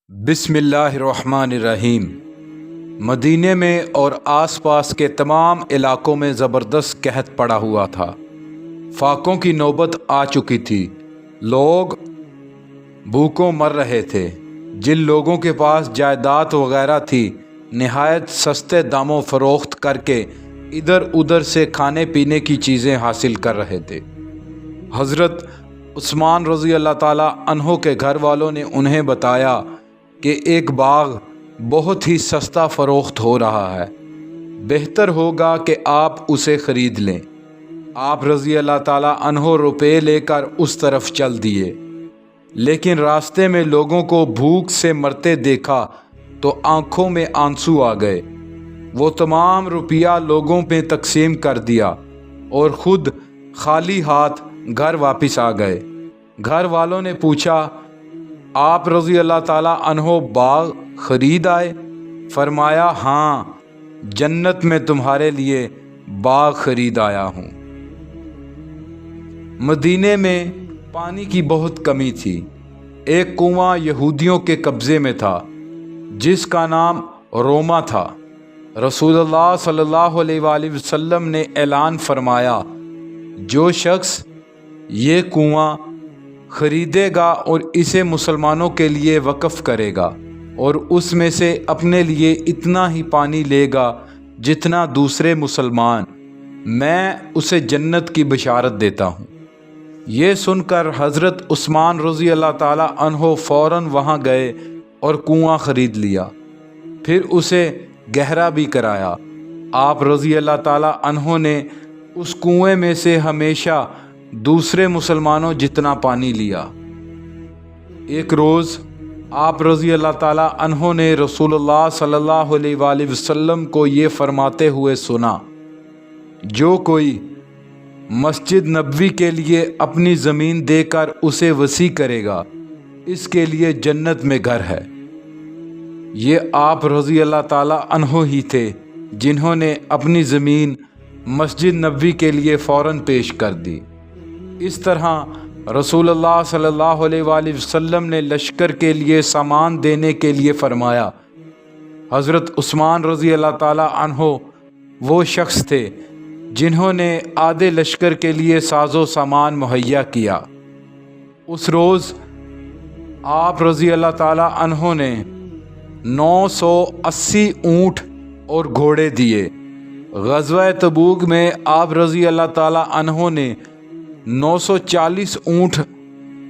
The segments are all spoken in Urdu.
بسم اللہ الرحمن الرحیم۔ مدینے میں اور آس پاس کے تمام علاقوں میں زبردست قحط پڑا ہوا تھا۔ فاقوں کی نوبت آ چکی تھی۔ لوگ بھوکوں مر رہے تھے۔ جن لوگوں کے پاس جائیداد وغیرہ تھی نہایت سستے داموں فروخت کر کے ادھر ادھر سے کھانے پینے کی چیزیں حاصل کر رہے تھے۔ حضرت عثمان رضی اللہ تعالیٰ عنہ کے گھر والوں نے انہیں بتایا کہ ایک باغ بہت ہی سستا فروخت ہو رہا ہے، بہتر ہوگا کہ آپ اسے خرید لیں۔ آپ رضی اللہ تعالیٰ عنہ روپے لے کر اس طرف چل دیے، لیکن راستے میں لوگوں کو بھوک سے مرتے دیکھا تو آنکھوں میں آنسو آ گئے۔ وہ تمام روپیہ لوگوں پہ تقسیم کر دیا اور خود خالی ہاتھ گھر واپس آ گئے۔ گھر والوں نے پوچھا، آپ رضی اللہ تعالیٰ عنہ باغ خرید آئے؟ فرمایا، ہاں، جنت میں تمہارے لیے باغ خرید آیا ہوں۔ مدینے میں پانی کی بہت کمی تھی۔ ایک کنواں یہودیوں کے قبضے میں تھا جس کا نام روما تھا۔ رسول اللہ صلی اللہ علیہ وآلہ وسلم نے اعلان فرمایا، جو شخص یہ کنواں خریدے گا اور اسے مسلمانوں کے لیے وقف کرے گا اور اس میں سے اپنے لیے اتنا ہی پانی لے گا جتنا دوسرے مسلمان، میں اسے جنت کی بشارت دیتا ہوں۔ یہ سن کر حضرت عثمان رضی اللہ تعالیٰ عنہ فوراً وہاں گئے اور کنواں خرید لیا، پھر اسے گہرا بھی کرایا۔ آپ رضی اللہ تعالیٰ عنہ نے اس کنویں میں سے ہمیشہ دوسرے مسلمانوں جتنا پانی لیا۔ ایک روز آپ رضی اللہ تعالیٰ عنہ نے رسول اللہ صلی اللہ علیہ وآلہ وسلم کو یہ فرماتے ہوئے سنا، جو کوئی مسجد نبوی کے لیے اپنی زمین دے کر اسے وسیع کرے گا، اس کے لیے جنت میں گھر ہے۔ یہ آپ رضی اللہ تعالیٰ عنہ ہی تھے جنہوں نے اپنی زمین مسجد نبوی کے لیے فوراً پیش کر دی۔ اس طرح رسول اللہ صلی اللہ علیہ وآلہ وسلم نے لشکر کے لیے سامان دینے کے لیے فرمایا۔ حضرت عثمان رضی اللہ تعالیٰ عنہ وہ شخص تھے جنہوں نے آدھے لشکر کے لیے ساز و سامان مہیا کیا۔ اس روز آپ رضی اللہ تعالیٰ عنہ نے 980 اونٹ اور گھوڑے دیے۔ غزوہ تبوک میں آپ رضی اللہ تعالیٰ عنہ نے 940 اونٹ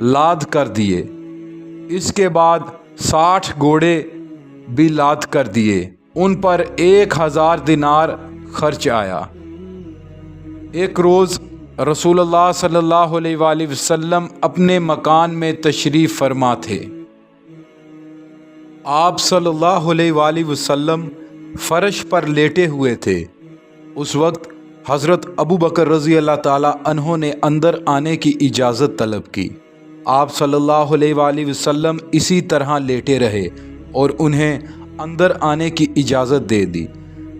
لاد کر دیے۔ اس کے بعد 60 گھوڑے بھی لاد کر دیے۔ ان پر 1000 دینار خرچ آیا۔ ایک روز رسول اللہ صلی اللہ علیہ وآلہ وسلم اپنے مکان میں تشریف فرما تھے۔ آپ صلی اللہ علیہ وآلہ وسلم فرش پر لیٹے ہوئے تھے۔ اس وقت حضرت ابو بکر رضی اللہ تعالیٰ عنہ نے اندر آنے کی اجازت طلب کی۔ آپ صلی اللہ علیہ وآلہ وسلم اسی طرح لیٹے رہے اور انہیں اندر آنے کی اجازت دے دی۔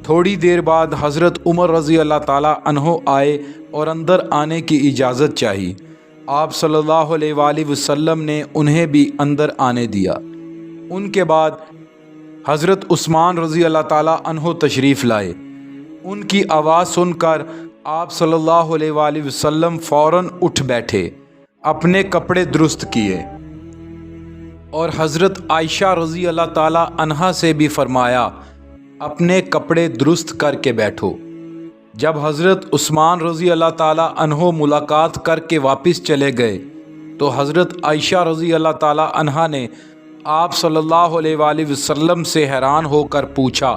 تھوڑی دیر بعد حضرت عمر رضی اللہ تعالیٰ عنہ آئے اور اندر آنے کی اجازت چاہی۔ آپ صلی اللہ علیہ وآلہ وسلم نے انہیں بھی اندر آنے دیا۔ ان کے بعد حضرت عثمان رضی اللہ تعالیٰ عنہ تشریف لائے۔ ان کی آواز سن کر آپ صلی اللہ علیہ وآلہ وسلم فوراً اٹھ بیٹھے، اپنے کپڑے درست کیے اور حضرت عائشہ رضی اللہ تعالیٰ عنہا سے بھی فرمایا، اپنے کپڑے درست کر کے بیٹھو۔ جب حضرت عثمان رضی اللہ تعالیٰ عنہ ملاقات کر کے واپس چلے گئے تو حضرت عائشہ رضی اللہ تعالیٰ عنہا نے آپ صلی اللہ علیہ وآلہ وسلم سے حیران ہو کر پوچھا،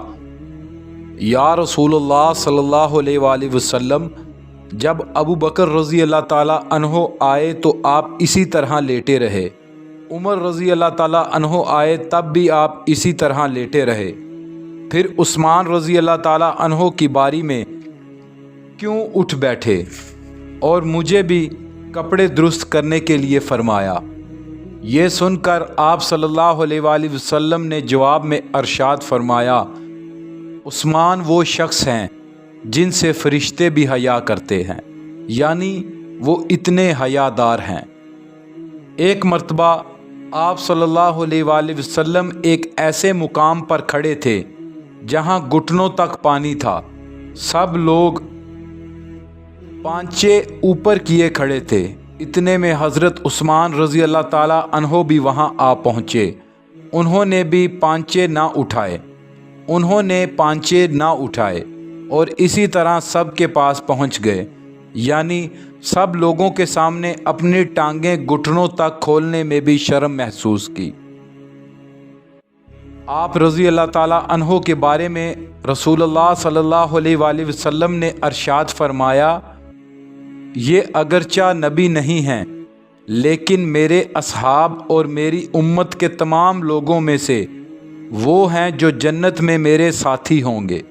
یا رسول اللہ صلی اللہ علیہ وآلہ وسلم، جب ابو بکر رضی اللہ تعالیٰ عنہ آئے تو آپ اسی طرح لیٹے رہے، عمر رضی اللہ تعالیٰ عنہ آئے تب بھی آپ اسی طرح لیٹے رہے، پھر عثمان رضی اللہ تعالیٰ عنہ کی باری میں کیوں اٹھ بیٹھے اور مجھے بھی کپڑے درست کرنے کے لیے فرمایا؟ یہ سن کر آپ صلی اللہ علیہ وآلہ وسلم نے جواب میں ارشاد فرمایا، عثمان وہ شخص ہیں جن سے فرشتے بھی حیا کرتے ہیں، یعنی وہ اتنے حیادار ہیں۔ ایک مرتبہ آپ صلی اللہ علیہ وآلہ وسلم ایک ایسے مقام پر کھڑے تھے جہاں گھٹنوں تک پانی تھا۔ سب لوگ پانچے اوپر کیے کھڑے تھے۔ اتنے میں حضرت عثمان رضی اللہ تعالیٰ عنہ بھی وہاں آ پہنچے۔ انہوں نے بھی پانچے نہ اٹھائے اور اسی طرح سب کے پاس پہنچ گئے، یعنی سب لوگوں کے سامنے اپنی ٹانگیں گھٹنوں تک کھولنے میں بھی شرم محسوس کی۔ آپ رضی اللہ تعالیٰ عنہ کے بارے میں رسول اللہ صلی اللہ علیہ وآلہ وسلم نے ارشاد فرمایا، یہ اگرچہ نبی نہیں ہیں لیکن میرے اصحاب اور میری امت کے تمام لوگوں میں سے وہ ہیں جو جنت میں میرے ساتھی ہوں گے۔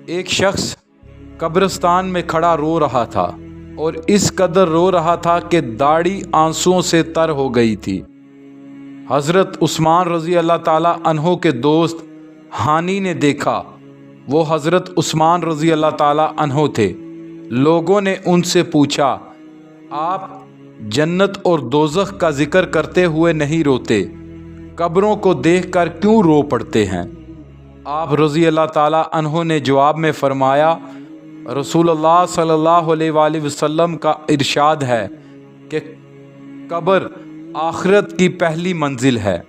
ایک شخص قبرستان میں کھڑا رو رہا تھا اور اس قدر رو رہا تھا کہ داڑھی آنسوؤں سے تر ہو گئی تھی۔ حضرت عثمان رضی اللہ تعالیٰ عنہ کے دوست ہانی نے دیکھا، وہ حضرت عثمان رضی اللہ تعالیٰ عنہ تھے۔ لوگوں نے ان سے پوچھا، آپ جنت اور دوزخ کا ذکر کرتے ہوئے نہیں روتے، قبروں کو دیکھ کر کیوں رو پڑتے ہیں؟ آپ رضی اللہ تعالیٰ عنہ نے جواب میں فرمایا، رسول اللہ صلی اللہ علیہ وآلہ وسلم کا ارشاد ہے کہ قبر آخرت کی پہلی منزل ہے۔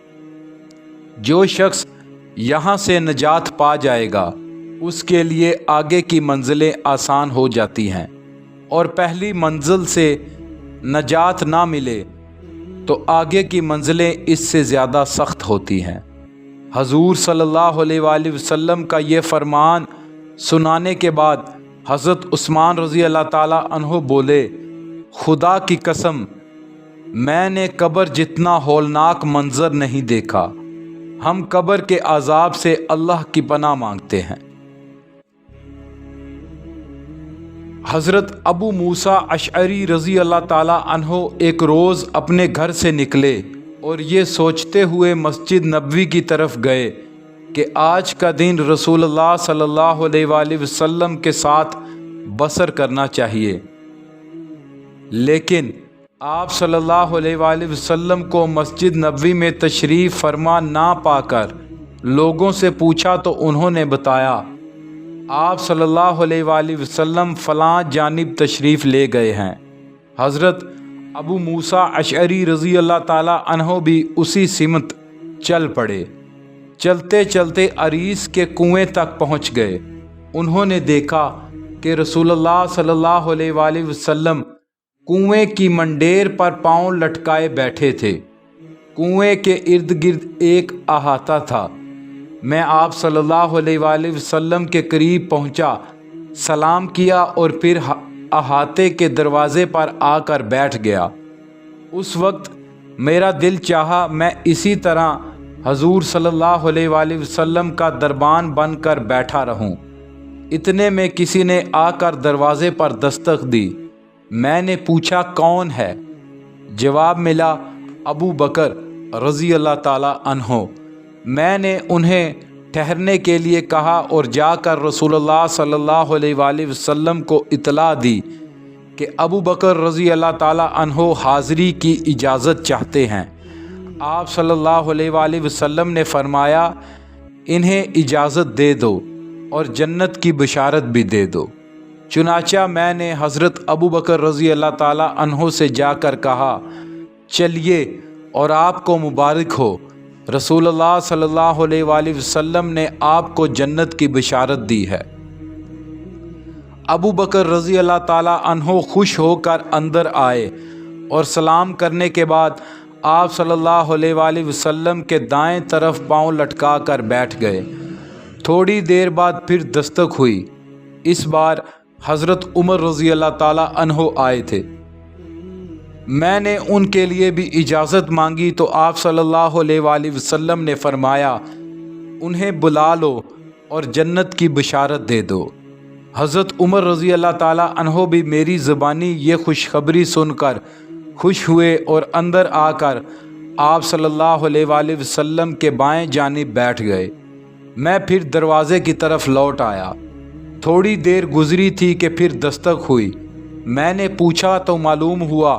جو شخص یہاں سے نجات پا جائے گا اس کے لیے آگے کی منزلیں آسان ہو جاتی ہیں، اور پہلی منزل سے نجات نہ ملے تو آگے کی منزلیں اس سے زیادہ سخت ہوتی ہیں۔ حضور صلی اللہ علیہ وآلہ وسلم کا یہ فرمان سنانے کے بعد حضرت عثمان رضی اللہ تعالیٰ عنہ بولے، خدا کی قسم میں نے قبر جتنا ہولناک منظر نہیں دیکھا۔ ہم قبر کے عذاب سے اللہ کی پناہ مانگتے ہیں۔ حضرت ابو موسیٰ اشعری رضی اللہ تعالیٰ عنہ ایک روز اپنے گھر سے نکلے اور یہ سوچتے ہوئے مسجد نبوی کی طرف گئے کہ آج کا دن رسول اللہ صلی اللہ علیہ وآلہ وسلم کے ساتھ بسر کرنا چاہیے، لیکن آپ صلی اللہ علیہ وآلہ وسلم کو مسجد نبوی میں تشریف فرما نہ پا کر لوگوں سے پوچھا تو انہوں نے بتایا، آپ صلی اللہ علیہ وآلہ وسلم فلاں جانب تشریف لے گئے ہیں۔ حضرت ابو موسیٰ اشعری رضی اللہ تعالیٰ عنہ بھی اسی سمت چل پڑے۔ چلتے چلتے عریس کے کنویں تک پہنچ گئے۔ انہوں نے دیکھا کہ رسول اللہ صلی اللہ علیہ وآلہ وسلم کنویں کی منڈیر پر پاؤں لٹکائے بیٹھے تھے۔ کنویں کے ارد گرد ایک احاطہ تھا۔ میں آپ صلی اللہ علیہ وآلہ وسلم کے قریب پہنچا، سلام کیا اور پھر احاطے کے دروازے پر آ کر بیٹھ گیا۔ اس وقت میرا دل چاہا میں اسی طرح حضور صلی اللہ علیہ وآلہ وسلم کا دربان بن کر بیٹھا رہوں۔ اتنے میں کسی نے آ کر دروازے پر دستک دی۔ میں نے پوچھا کون ہے؟ جواب ملا ابو بکر رضی اللہ تعالی عنہ۔ میں نے انہیں ٹھہرنے کے لیے کہا اور جا کر رسول اللہ صلی اللہ علیہ وآلہ وسلم کو اطلاع دی کہ ابو بکر رضی اللہ تعالی عنہ حاضری کی اجازت چاہتے ہیں۔ آپ صلی اللہ علیہ وآلہ وسلم نے فرمایا، انہیں اجازت دے دو اور جنت کی بشارت بھی دے دو۔ چنانچہ میں نے حضرت ابو بکر رضی اللہ تعالی عنہ سے جا کر کہا، چلیے اور آپ کو مبارک ہو، رسول اللہ صلی اللہ علیہ وآلہ وسلم نے آپ کو جنت کی بشارت دی ہے۔ ابو بکر رضی اللہ تعالی عنہ خوش ہو کر اندر آئے اور سلام کرنے کے بعد آپ صلی اللہ علیہ وآلہ وسلم کے دائیں طرف پاؤں لٹکا کر بیٹھ گئے۔ تھوڑی دیر بعد پھر دستک ہوئی۔ اس بار حضرت عمر رضی اللہ تعالی عنہ آئے تھے۔ میں نے ان کے لیے بھی اجازت مانگی تو آپ صلی اللہ علیہ وآلہ وسلم نے فرمایا، انہیں بلا لو اور جنت کی بشارت دے دو۔ حضرت عمر رضی اللہ تعالی عنہ بھی میری زبانی یہ خوشخبری سن کر خوش ہوئے اور اندر آ کر آپ صلی اللہ علیہ وآلہ وسلم کے بائیں جانب بیٹھ گئے۔ میں پھر دروازے کی طرف لوٹ آیا۔ تھوڑی دیر گزری تھی کہ پھر دستک ہوئی۔ میں نے پوچھا تو معلوم ہوا